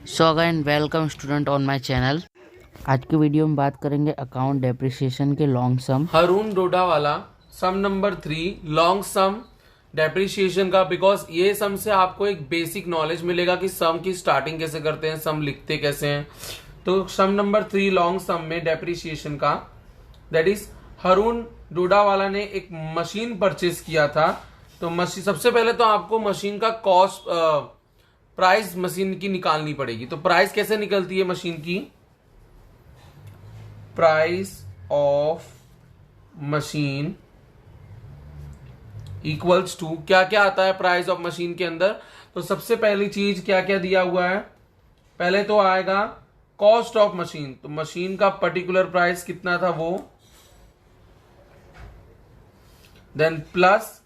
So again welcome student on my channel. आज की video में बात करेंगे अकाउंट डेप्रिसिएशन के लॉन्ग सम। हरून डोडावाला सम नंबर 3 लॉन्ग सम डेप्रिसिएशन का। बिकॉज ये सम से आपको एक बेसिक नॉलेज मिलेगा कि सम की स्टार्टिंग कैसे करते हैं, सम लिखते कैसे हैं। तो सम नंबर 3 लॉन्ग सम में डेप्रिसिएशन का, दैट इज हरून डोडावाला ने एक मशीन परचेज किया था। तो मशीन, सबसे पहले तो आपको मशीन का कॉस्ट प्राइस मशीन की निकालनी पड़ेगी। तो प्राइस कैसे निकलती है मशीन की? Price of machine equals to, क्या क्या आता है प्राइस ऑफ मशीन के अंदर? तो सबसे पहली चीज क्या क्या दिया हुआ है, पहले तो आएगा कॉस्ट ऑफ मशीन। तो मशीन का पर्टिकुलर प्राइस कितना था वो, देन प्लस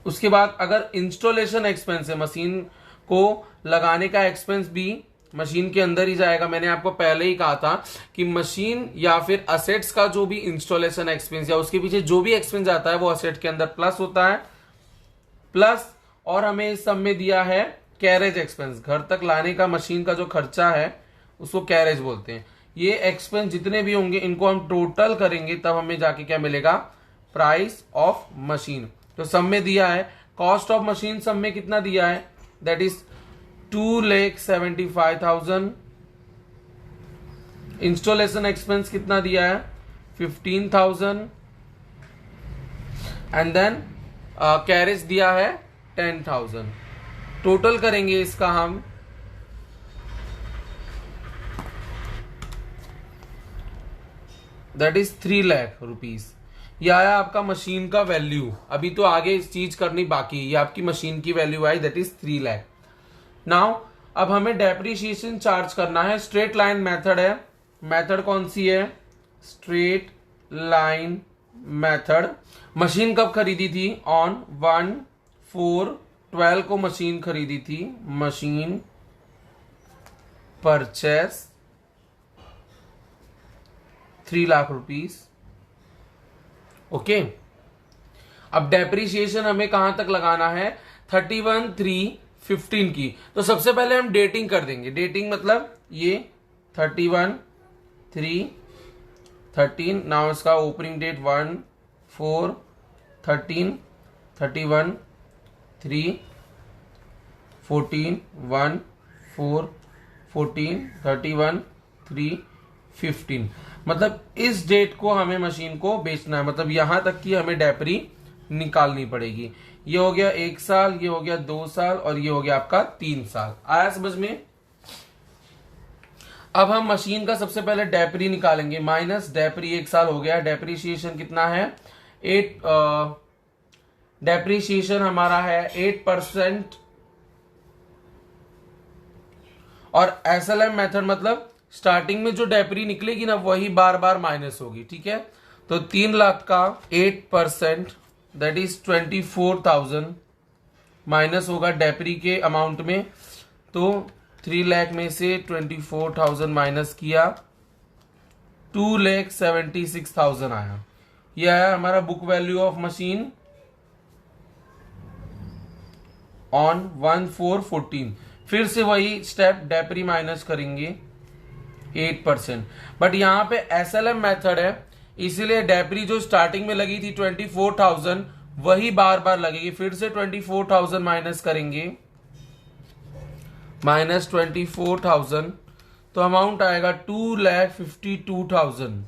उसके बाद अगर इंस्टॉलेशन एक्सपेंस है, मशीन को लगाने का एक्सपेंस भी मशीन के अंदर ही जाएगा। मैंने आपको पहले ही कहा था कि मशीन या फिर असेट्स का जो भी इंस्टॉलेशन एक्सपेंस या उसके पीछे जो भी एक्सपेंस आता है वो असेट के अंदर प्लस होता है। प्लस और हमें इस सब में दिया है कैरेज एक्सपेंस, घर तक लाने का मशीन का जो खर्चा है उसको कैरेज बोलते हैं। ये एक्सपेंस जितने भी होंगे इनको हम टोटल करेंगे तब हमें जाके क्या मिलेगा, प्राइस ऑफ मशीन। तो सब में दिया है कॉस्ट ऑफ मशीन, सब में कितना दिया है, दैट इज 2,75,000। इंस्टॉलेशन एक्सपेंस कितना दिया है, 15,000। एंड देन कैरेज दिया है 10,000। टोटल करेंगे इसका हम, दैट इज 3 लाख रुपीज। ये आया आपका मशीन का वैल्यू। अभी तो आगे इस चीज करनी बाकी है। ये आपकी मशीन की value I, that is 3 lakh. Now अब हमें डेप्रिसिएशन चार्ज करना है। स्ट्रेट लाइन मेथड है। मेथड कौन सी है, स्ट्रेट लाइन मेथड। मशीन कब खरीदी थी, ऑन 1/4/12 को मशीन खरीदी थी। Machine purchase 3 lakh rupees. Okay, अब डेप्रिसिएशन हमें कहां तक लगाना है, 31/3/15 की। तो सबसे पहले हम डेटिंग कर देंगे। डेटिंग मतलब ये 31/3/13। नाउ इसका ओपनिंग डेट 1/4/13, 31/3/14, 1/4/14, 31/3/15। मतलब इस डेट को हमें मशीन को बेचना है, मतलब यहां तक की हमें डेप्री निकालनी पड़ेगी। ये हो गया 1 साल, ये हो गया 2 साल और ये हो गया आपका 3 साल। आया समझ में? अब हम मशीन का सबसे पहले डेप्री निकालेंगे, माइनस डेप्री 1 साल हो गया। डेप्रीशिएशन कितना है, 8, डेप्रीशिएशन हमारा है 8%। और एसएलएम मेथड मतलब स्टार्टिंग में जो डेप्री निकलेगी ना वही बार बार माइनस होगी, ठीक है। तो 3 लाख का 8% दैट इज 24,000 माइनस होगा डेप्री के अमाउंट में। तो 3 लाख में से 24,000 माइनस किया, 2,76,000 आया। यह आया हमारा book value of machine on 1/4/14। फिर से वही स्टेप, डेप्री माइनस करेंगे 8%। बट यहां पे एसएलएम मेथड है, इसीलिए डेप्री जो स्टार्टिंग में लगी थी 24,000 वही बार बार लगेगी। फिर से 24,000 माइनस करेंगे, माइनस 24,000, तो अमाउंट आएगा 2,52,000।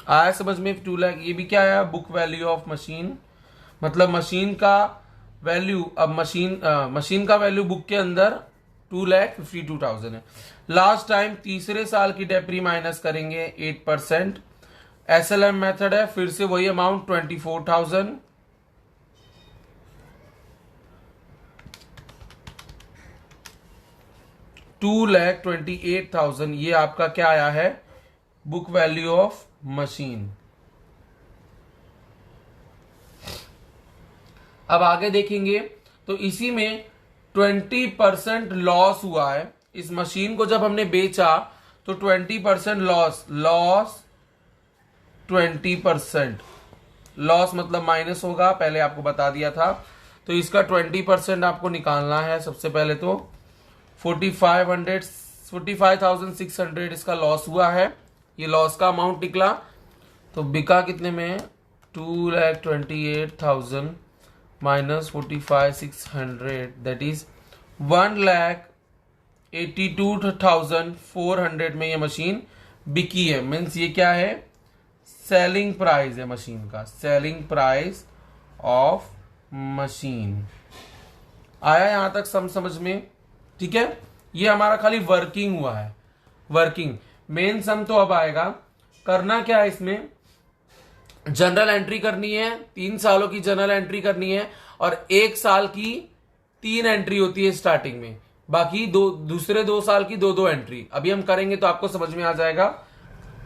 आया समझ में? 2 लाख। ये भी क्या आया, बुक वैल्यू ऑफ मशीन। मतलब मशीन का वैल्यू, अब मशीन का वैल्यू बुक के अंदर 2,52,000 है। लास्ट टाइम तीसरे साल की डेप्री माइनस करेंगे 8%। एसएलएम मेथड है, फिर से वही अमाउंट 24,000। $2,28,000 ये आपका क्या आया है, बुक वैल्यू ऑफ मशीन। अब आगे देखेंगे तो इसी में 20% लॉस हुआ है। इस मशीन को जब हमने बेचा तो 20% लॉस 20% लॉस मतलब माइनस होगा, पहले आपको बता दिया था। तो इसका 20% आपको निकालना है। सबसे पहले तो 45,600 इसका लॉस हुआ है, ये लॉस का अमाउंट निकला। तो बिका कितने में, 2,28,000 माइनस 45,600 दैट इज 1,82,400 में ये मशीन बिकी है। मीन्स ये क्या है, सेलिंग प्राइस है मशीन का, सेलिंग प्राइस ऑफ मशीन। आया यहां तक समझ में? ठीक है, ये हमारा खाली वर्किंग हुआ है, वर्किंग। मेन सम तो अब आएगा। करना क्या है इसमें, जनरल एंट्री करनी है, 3 सालों की जनरल एंट्री करनी है और 1 साल की 3 एंट्री होती है स्टार्टिंग में, बाकी दूसरे 2 साल की 2 एंट्री। अभी हम करेंगे तो आपको समझ में आ जाएगा।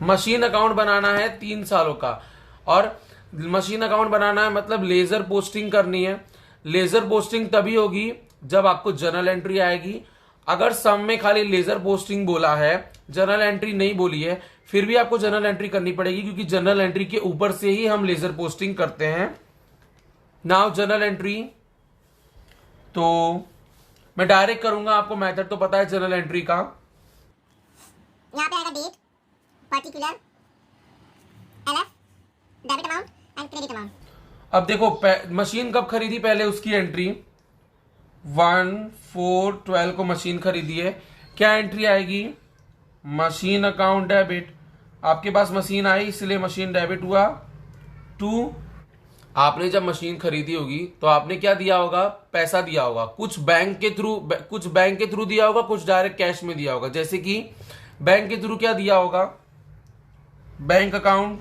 मशीन अकाउंट बनाना है 3 सालों का, और मशीन अकाउंट बनाना है मतलब लेजर पोस्टिंग करनी है। लेजर पोस्टिंग तभी होगी जब आपको जनरल एंट्री आएगी। अगर सम में खाली लेजर पोस्टिंग बोला है, जनरल एंट्री नहीं बोली है, फिर भी आपको जनरल एंट्री करनी पड़ेगी, क्योंकि जनरल एंट्री के ऊपर से ही हम लेजर पोस्टिंग करते हैं। नाउ जनरल एंट्री तो मैं डायरेक्ट करूंगा, आपको मेथड तो पता है जनरल एंट्री का। यहाँ पे आएगा date, particular, LF, debit amount and credit amount. अब देखो मशीन कब खरीदी, पहले उसकी एंट्री 1/4/12 को मशीन खरीदी है। क्या एंट्री आएगी, मशीन अकाउंट डेबिट। आपके पास मशीन आई इसलिए मशीन डेबिट हुआ। 2, आपने जब मशीन खरीदी होगी तो आपने क्या दिया होगा, पैसा दिया होगा। कुछ बैंक के थ्रू दिया होगा, कुछ डायरेक्ट कैश में दिया होगा। जैसे कि बैंक के थ्रू क्या दिया होगा, बैंक अकाउंट।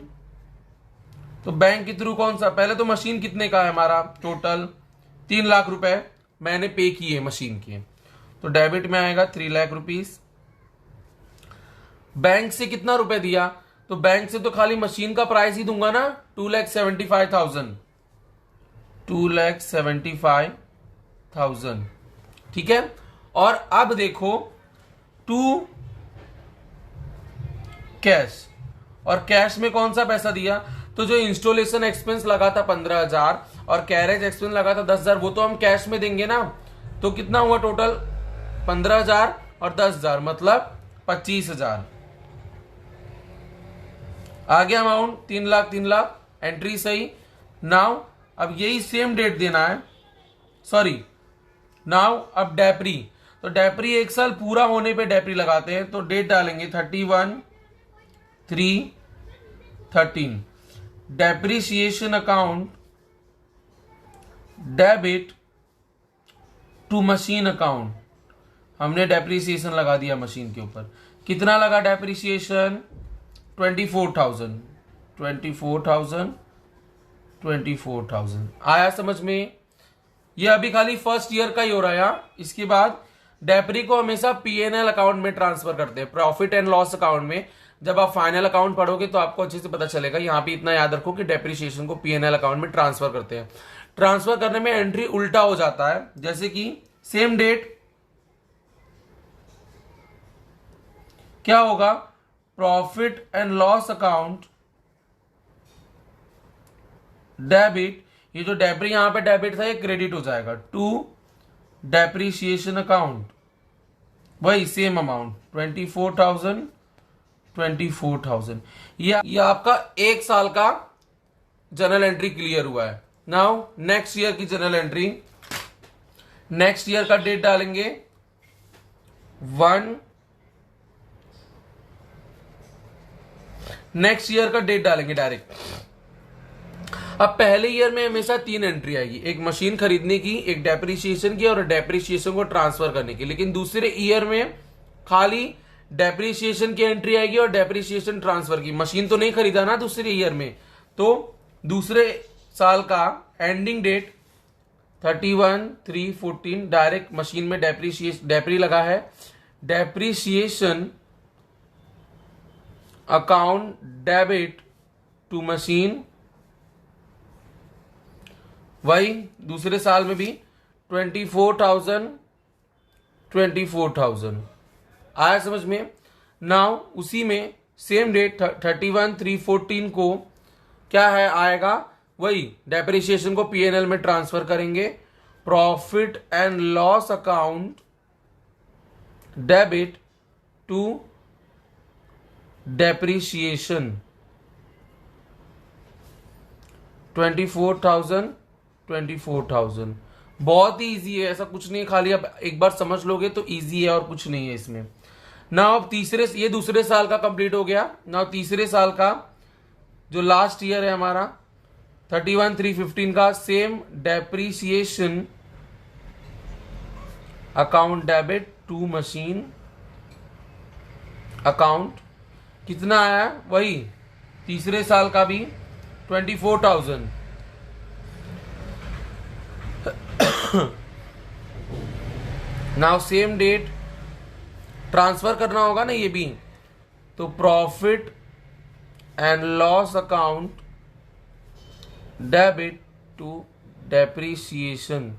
तो बैंक के थ्रू कौन सा, पहले तो मशीन कितने का है हमारा, टोटल 3 लाख रुपए मैंने पे किए मशीन के, तो डेबिट में आएगा 3 लाख रुपीस। बैंक से कितना रुपए दिया, तो बैंक से तो खाली मशीन का प्राइस ही दूंगा ना, 2,75,000, 2,75,000। ठीक है, और अब देखो 2 कैश, और कैश में कौन सा पैसा दिया, तो जो इंस्टॉलेशन एक्सपेंस लगा था 15,000 और कैरेज एक्सपेंस लगा था 10,000, वो तो हम कैश में देंगे ना। तो कितना हुआ टोटल, 15,000 और 10,000 मतलब 25,000 आ गया अमाउंट। 3 लाख एंट्री सही। नाउ अब यही सेम डेट देना है, सॉरी नाउ अब डेप्री। तो डेप्री 1 साल पूरा होने पे डेप्री लगाते हैं, तो डेट डालेंगे 31/3/13। Depreciation account debit to machine account, हमने डेप्रीसिएशन लगा दिया मशीन के ऊपर। कितना लगा डेप्रीसिएशन, 24,000 आया समझ में? ये अभी खाली फर्स्ट ईयर का ही हो रहा है। इसके बाद डेप्री को हमेशा पीएनएल अकाउंट में ट्रांसफर करते हैं, प्रॉफिट एंड लॉस अकाउंट में। जब आप फाइनल अकाउंट पढ़ोगे तो आपको अच्छे से पता चलेगा। यहां पे इतना याद रखो कि डेप्रीसिएशन को पीएनएल अकाउंट में ट्रांसफर करते हैं। ट्रांसफर करने में एंट्री उल्टा हो जाता है, जैसे कि सेम डेट क्या होगा, profit and loss account debit, ये जो डेप्री यहां पे डेबिट था ये क्रेडिट हो जाएगा टू डेप्रीसिएशन अकाउंट, वही सेम अमाउंट 24,000। ये आपका 1 साल का जनरल एंट्री क्लियर हुआ है। नाउ नेक्स्ट ईयर की जनरल एंट्री, नेक्स्ट ईयर का डेट डालेंगे 1, नेक्स्ट ईयर का डेट डालेंगे डायरेक्ट। अब पहले ईयर में हमेशा 3 एंट्री आएगी, एक मशीन खरीदने की, एक डेप्रीसिएशन की और डेप्रीसिएशन को ट्रांसफर करने की। लेकिन दूसरे ईयर में खाली डेप्रीसिएशन की एंट्री आएगी और डेप्रीसिएशन ट्रांसफर की। मशीन तो नहीं खरीदा ना दूसरे ईयर में, तो दूसरे साल का एंडिंग डेट 31/3/14 डायरेक्ट मशीन में डेप्री लगा है, depreciation account debit to machine, वही दूसरे साल में भी 24,000 आया समझ में? नाउ उसी में सेम डेट 31/3/14 को क्या है आएगा, वही डेप्रीसिएशन को पीएनएल में ट्रांसफर करेंगे profit and loss account debit to depreciation 24,000 बहुत ही इजी है, ऐसा कुछ नहीं है, खाली आप एक बार समझ लोगे तो इजी है और कुछ नहीं है इसमें ना। अब ये दूसरे साल का कंप्लीट हो गया ना। तीसरे साल का जो लास्ट ईयर है हमारा 31,315 का, same depreciation account debit to machine account कितना आया, वही तीसरे साल का भी 24,000। नाउ सेम डेट ट्रांसफर करना होगा ना ये भी, तो profit and loss account debit to depreciation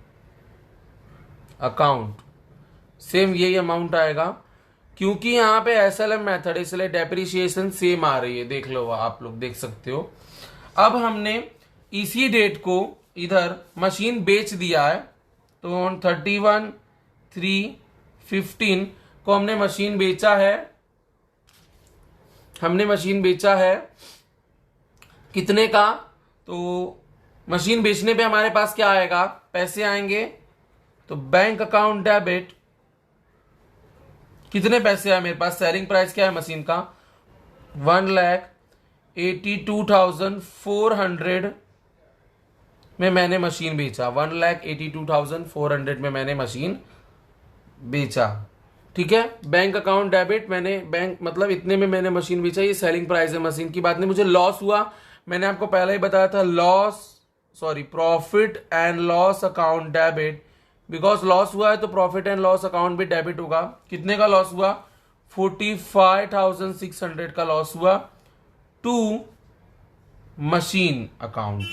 account, same यही अमाउंट आएगा। क्योंकि यहां पे एसएलएम मेथड है इसलिए डेप्रिसिएशन सेम आ रही है, देख लो, आप लोग देख सकते हो। अब हमने इसी डेट को इधर मशीन बेच दिया है, तो 31/3/15 को हमने मशीन बेचा है कितने का, तो मशीन बेचने पे हमारे पास क्या आएगा, पैसे आएंगे। तो बैंक अकाउंट डेबिट, कितने पैसे आए मेरे पास, सेलिंग प्राइस क्या है मशीन का 1,82,400 में मैंने मशीन बेचा, 1,82,400 में मैंने मशीन बेचा, ठीक है। बैंक अकाउंट डेबिट, मैंने बैंक मतलब इतने में मैंने मशीन बेचा, ये सेलिंग प्राइस है मशीन की बात नहीं। मुझे लॉस हुआ, मैंने आपको पहले ही बताया था, profit and loss account debit, because loss हुआ है तो प्रॉफिट एंड लॉस अकाउंट भी डेबिट होगा। कितने का लॉस हुआ, 45,600 का लॉस हुआ टू मशीन अकाउंट।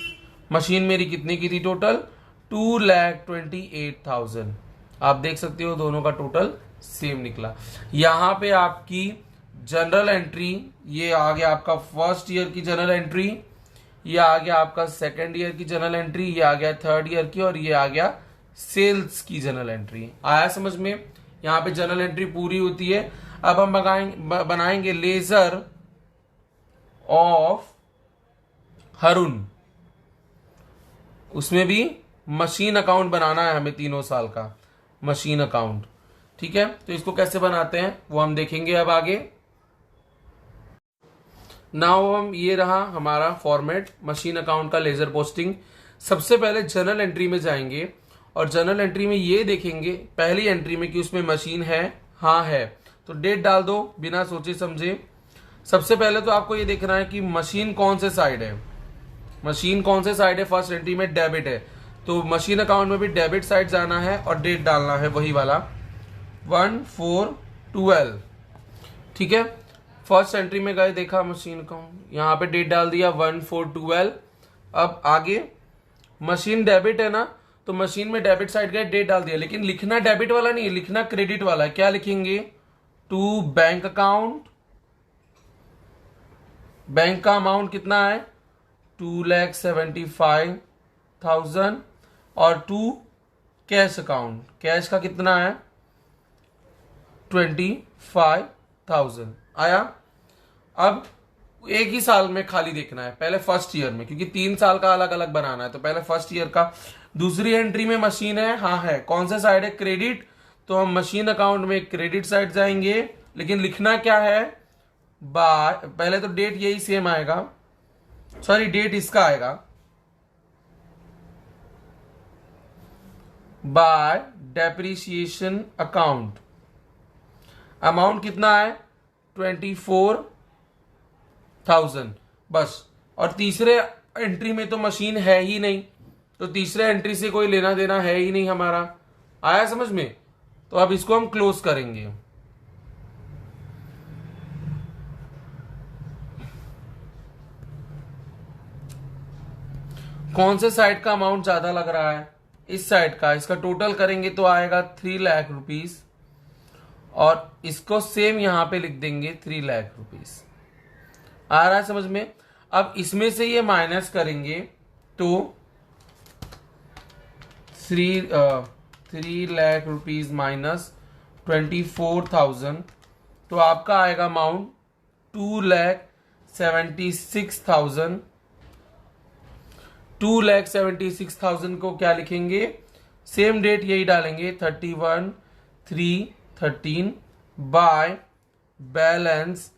मशीन मेरी कितने की थी टोटल, 2,28,000। आप देख सकते हो दोनों का टोटल सेम निकला। यहां पे आपकी जनरल एंट्री, ये आ गया आपका फर्स्ट ईयर की जनरल एंट्री, ये आ गया आपका सेकेंड ईयर की जनरल एंट्री, ये आ गया थर्ड ईयर की, और ये आ गया सेल्स की जनरल एंट्री। आया समझ में, यहां पे जनरल एंट्री पूरी होती है। अब हम बनाएंगे लेजर ऑफ हरुण, उसमें भी मशीन अकाउंट बनाना है हमें, 3 साल का मशीन अकाउंट, ठीक है। तो इसको कैसे बनाते हैं वो हम देखेंगे अब आगे। नाउ हम, ये रहा हमारा फॉर्मेट मशीन अकाउंट का लेजर पोस्टिंग। सबसे पहले जनरल एंट्री में जाएंगे और जनरल एंट्री में ये देखेंगे पहली एंट्री में कि उसमें मशीन है, हाँ है, तो डेट डाल दो बिना सोचे समझे। सबसे पहले तो आपको ये देखना है कि मशीन कौन से साइड है, मशीन कौन से साइड है। फर्स्ट एंट्री में डेबिट है, तो मशीन अकाउंट में भी डेबिट साइड जाना है और डेट डालना है वही वाला 1/4/12, ठीक है। फर्स्ट एंट्री में गए, देखा मशीन अकाउंट, यहां पे डेट डाल दिया 1/4/12। अब आगे मशीन डेबिट है ना, तो मशीन में डेबिट साइड गए, डेट डाल दिया, लेकिन लिखना डेबिट वाला नहीं है, लिखना क्रेडिट वाला है। क्या लिखेंगे, टू बैंक अकाउंट, बैंक का अमाउंट कितना है 2,75,000, और टू कैश अकाउंट, कैश का कितना है 25,000 आया। अब एक ही साल में खाली देखना है, पहले फर्स्ट ईयर में, क्योंकि 3 साल का अलग अलग बनाना है, तो पहले फर्स्ट ईयर का। दूसरी एंट्री में मशीन है, हाँ है, कौन सा साइड है, क्रेडिट, तो हम मशीन अकाउंट में क्रेडिट साइड जाएंगे, लेकिन लिखना क्या है, बाय, पहले तो डेट यही सेम आएगा, सॉरी डेट इसका आएगा, बाय डेप्रिसिएशन अकाउंट। अमाउंट कितना है 24,000 बस। और तीसरे एंट्री में तो मशीन है ही नहीं, तो तीसरे एंट्री से कोई लेना देना है ही नहीं हमारा। आया समझ में, तो अब इसको हम क्लोज करेंगे। कौन से साइड का अमाउंट ज्यादा लग रहा है, इस साइड का, इसका टोटल करेंगे तो आएगा 3 लाख रुपीस, और इसको सेम यहां पे लिख देंगे 3 लाख रुपीस। आ रहा है समझ में। अब इसमें से ये माइनस करेंगे तो 3 लाख रुपीज माइनस 24,000, तो आपका आएगा अमाउंट 2,76,000। 2,76,000 को क्या लिखेंगे, सेम डेट यही डालेंगे 31/3/13 by balance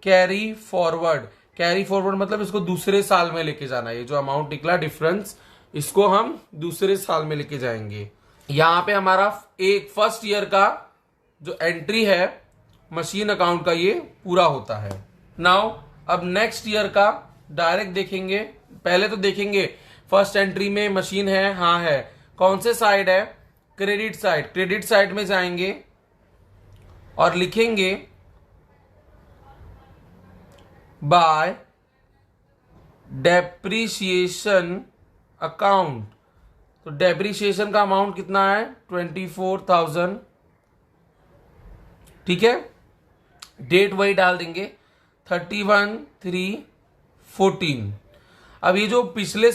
carry forward. Carry forward मतलब इसको दूसरे साल में लेके जाना है। ये जो अमाउंट निकला डिफरेंस, इसको हम दूसरे साल में लेके जाएंगे। यहां पे हमारा एक फर्स्ट ईयर का जो एंट्री है मशीन अकाउंट का ये पूरा होता है। नाउ अब नेक्स्ट ईयर का डायरेक्ट देखेंगे। पहले तो देखेंगे फर्स्ट एंट्री में मशीन है, हाँ है। कौन से साइड है, क्रेडिट साइड। क्रेडिट साइड में जाएंगे और लिखेंगे बाय डेप्रीशिएशन अकाउंट। तो डेप्रीशिएशन का अमाउंट कितना है, 24,000। ठीक है, डेट वही डाल देंगे 31/3/14। अब ये जो पिछले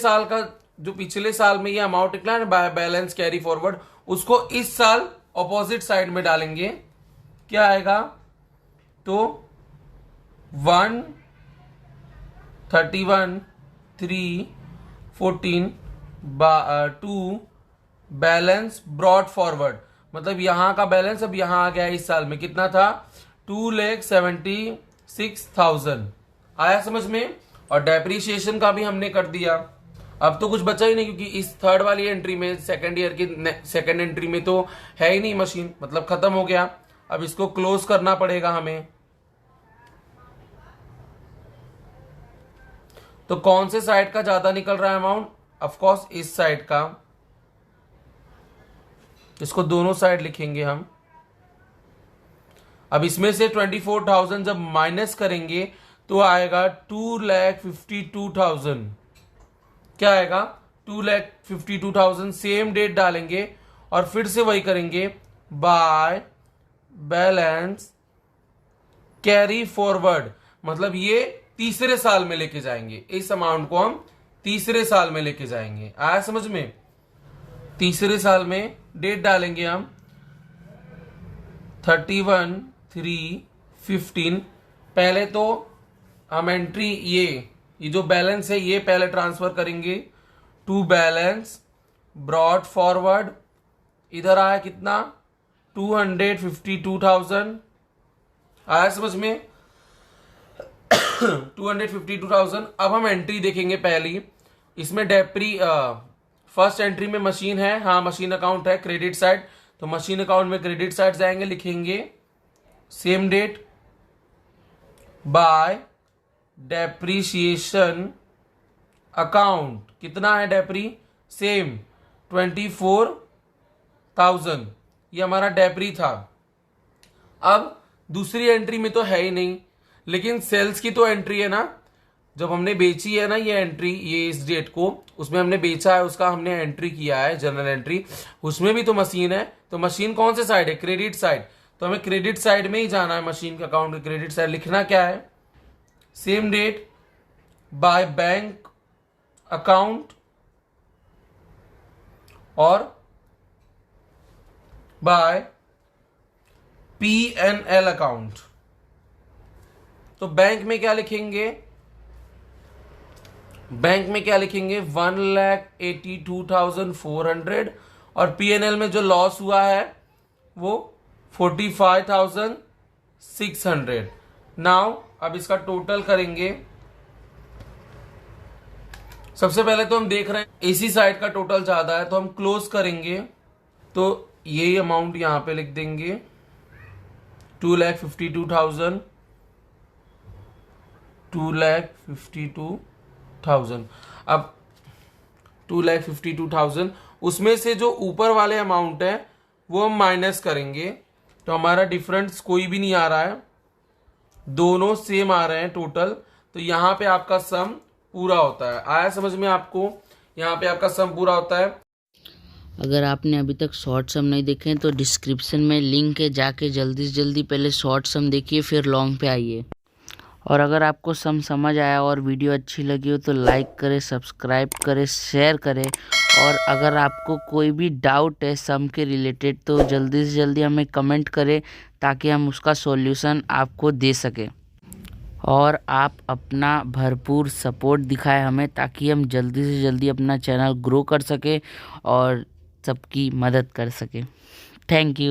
साल में ये अमाउंट निकला है बाय बैलेंस कैरी फॉरवर्ड, उसको इस साल ऑपोजिट साइड में डालेंगे। क्या आएगा, तो 1/31/3/14 टू बैलेंस ब्रॉड फॉरवर्ड। मतलब यहां का बैलेंस अब यहां आ गया इस साल में, कितना था, 2,76,000। आया समझ में। और डेप्रीशिएशन का भी हमने कर दिया। अब तो कुछ बचा ही नहीं, क्योंकि इस थर्ड वाली एंट्री में, सेकंड ईयर की सेकंड एंट्री में तो है ही नहीं मशीन, मतलब खत्म हो गया। अब इसको क्लोज करना पड़ेगा हमें। तो कौन से साइड का ज्यादा निकल रहा है अमाउंट, ऑफ कोर्स इस साइड का। इसको दोनों साइड लिखेंगे हम। अब इसमें से 24,000 जब माइनस करेंगे तो आएगा 2,52,000। क्या आएगा, 2,52,000। सेम डेट डालेंगे और फिर से वही करेंगे बाय बैलेंस कैरी फॉरवर्ड। मतलब ये तीसरे साल में लेके जाएंगे, इस अमाउंट को हम तीसरे साल में लेके जाएंगे। आया समझ में। तीसरे साल में डेट डालेंगे हम 31/3/15। पहले तो हम एंट्री ये जो बैलेंस है ये पहले ट्रांसफर करेंगे टू बैलेंस ब्रॉड फॉरवर्ड। इधर आया कितना, 252,000। आया समझ में, 252,000। अब हम एंट्री देखेंगे पहली। इसमें फर्स्ट एंट्री में मशीन है, हाँ मशीन अकाउंट है, क्रेडिट साइड। तो मशीन अकाउंट में क्रेडिट साइड जाएंगे, लिखेंगे same date by depreciation account. कितना है डेप्री, सेम 24,000। ये हमारा डेप्री था। अब दूसरी एंट्री में तो है ही नहीं, लेकिन सेल्स की तो एंट्री है ना। जब हमने बेची है ना ये एंट्री, ये इस डेट को, उसमें हमने बेचा है, उसका हमने एंट्री किया है जर्नल एंट्री। उसमें भी तो मशीन है। तो मशीन कौन से साइड है, क्रेडिट साइड। तो हमें क्रेडिट साइड में ही जाना है। मशीन के अकाउंट के क्रेडिट साइड लिखना क्या है, same date by bank account और बाय P&L अकाउंट। तो बैंक में क्या लिखेंगे, बैंक में क्या लिखेंगे 1,82,400। और P&L में जो लॉस हुआ है वो 45,600। नाउ अब इसका टोटल करेंगे। सबसे पहले तो हम देख रहे हैं इसी साइड का टोटल ज्यादा है, तो हम क्लोज करेंगे। तो यही अमाउंट यहां पे लिख देंगे 2,52,000। 2,52,000। अब 2,52,000 उसमें से जो ऊपर वाले अमाउंट है वो हम माइनस करेंगे। तो हमारा डिफरेंस कोई भी नहीं आ रहा है, दोनों सेम आ रहे हैं टोटल। तो यहां पे आपका सम पूरा होता है। आया समझ में आपको, यहाँ पे आपका सम पूरा होता है। अगर आपने अभी तक शॉर्ट सम नहीं देखे हैं तो डिस्क्रिप्शन में लिंक है, जाके जल्दी से जल्दी पहले शॉर्ट सम देखिए, फिर लॉन्ग पे आइए। और अगर आपको सम समझ आया और वीडियो अच्छी लगी हो तो लाइक करें, सब्सक्राइब करें, शेयर करें और अगर आपको कोई भी डाउट है सम के रिलेटेड तो जल्दी से जल्दी हमें कमेंट करें ताकि हम उसका सॉल्यूशन आपको दे सकें। और आप अपना भरपूर सपोर्ट दिखाएं हमें ताकि हम जल्दी से जल्दी अपना चैनल ग्रो कर सकें और सबकी मदद कर सकें। Thank you.